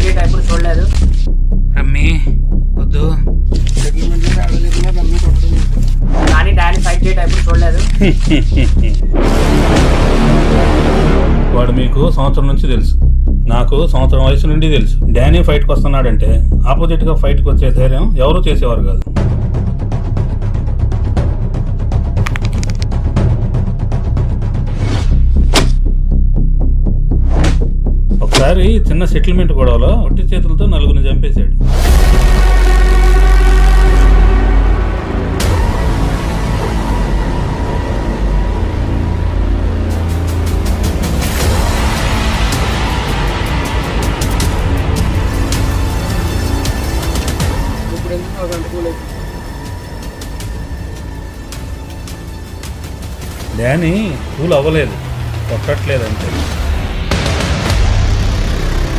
Fight చేయటం ఎప్పుడు చూడలేదు. రమ్మి వద్దు. కానీ డానీ ఫైట్ చేయటం ఎప్పుడు చూడలేదు. వాడు మీకు సంవత్సరం నుంచి తెలుసు, నాకు సంవత్సరం వయసు నుండి తెలుసు. డానీ ఫైట్కి వస్తున్నాడంటే ఆపోజిట్గా ఫైట్కి వచ్చే ధైర్యం ఎవరూ చేసేవారు కాదు. ఒకసారి చిన్న సెటిల్మెంట్ గొడవలో ఒట్టి చేతులతో నలుగురిని చంపేశాడు. డానీ కూల్ అవ్వలేదు, కొట్టట్లేదు అంతే.